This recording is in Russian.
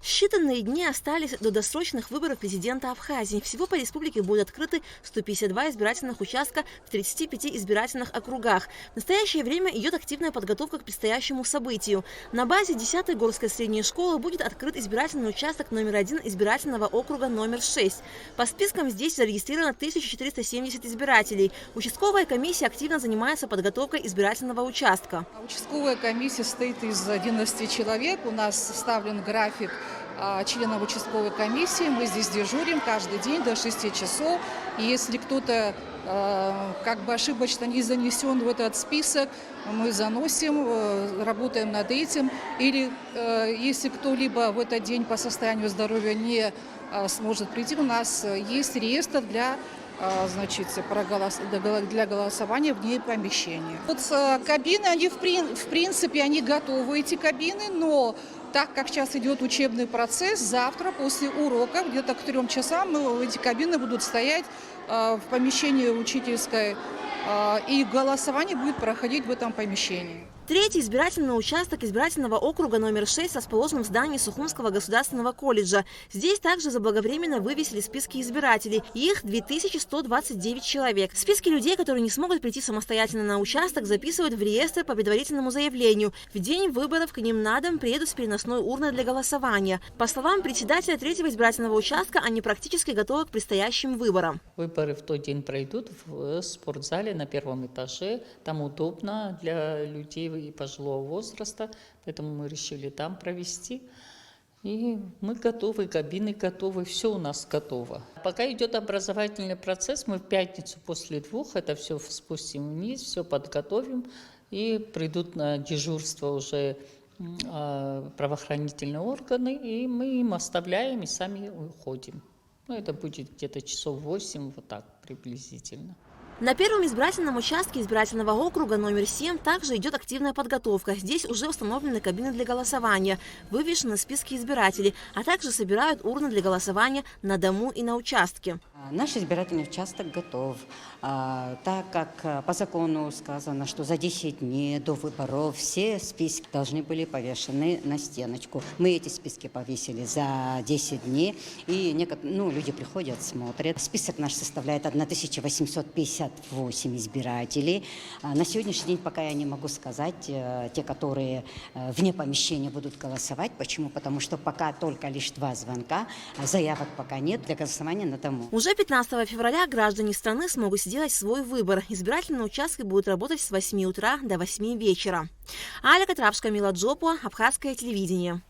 Считанные дни остались до досрочных выборов президента Абхазии. Всего по республике будут открыты 152 избирательных участка в 35 избирательных округах. В настоящее время идет активная подготовка к предстоящему событию. На базе 10-й городской средней школы будет открыт избирательный участок номер 1 избирательного округа номер 6. По спискам здесь зарегистрировано 1470 избирателей. Участковая комиссия активно занимается подготовкой избирательного участка. Участковая комиссия состоит из 11 человек. У нас составлен график членов участковой комиссии. Мы здесь дежурим каждый день до 6 часов. И если кто-то ошибочно не занесен в этот список, мы заносим, работаем над этим. Или если кто-либо в этот день по состоянию здоровья не сможет прийти, у нас есть реестр для голосования вне помещения. Вот кабины, они в принципе они готовы, эти кабины, но так как сейчас идет учебный процесс, завтра после урока где-то к 3 часам эти кабины будут стоять в помещении учительской, и голосование будет проходить в этом помещении. Третий избирательный участок избирательного округа номер 6 расположен в здании Сухумского государственного колледжа. Здесь также заблаговременно вывесили списки избирателей. Их 2129 человек. Списки людей, которые не смогут прийти самостоятельно на участок, записывают в реестр по предварительному заявлению. В день выборов к ним на дом приедут с переносной урной для голосования. По словам председателя третьего избирательного участка, они практически готовы к предстоящим выборам. Выборы в тот день пройдут в спортзале на 1-м этаже. Там удобно для людей и пожилого возраста, поэтому мы решили там провести. И мы готовы, кабины готовы, все у нас готово. Пока идет образовательный процесс, мы в пятницу после 2 это все спустим вниз, все подготовим, и придут на дежурство уже правоохранительные органы, и мы им оставляем и сами уходим. Это будет где-то часов 8, вот так приблизительно. На первом избирательном участке избирательного округа номер 7 также идет активная подготовка. Здесь уже установлены кабины для голосования, вывешены списки избирателей, а также собирают урны для голосования на дому и на участке. Наш избирательный участок готов, так как по закону сказано, что за 10 дней до выборов все списки должны были повешены на стеночку. Мы эти списки повесили за 10 дней, и люди приходят, смотрят. Список наш составляет 1858 избирателей. На сегодняшний день пока я не могу сказать, те, которые вне помещения будут голосовать. Почему? Потому что пока только лишь 2 звонка, заявок пока нет для голосования на дому. Уже 15 февраля граждане страны смогут сделать свой выбор. Избирательные участки будут работать с 8 утра до 8 вечера. Аля Катрапшка, Мила Джопуа, Абхазское телевидение.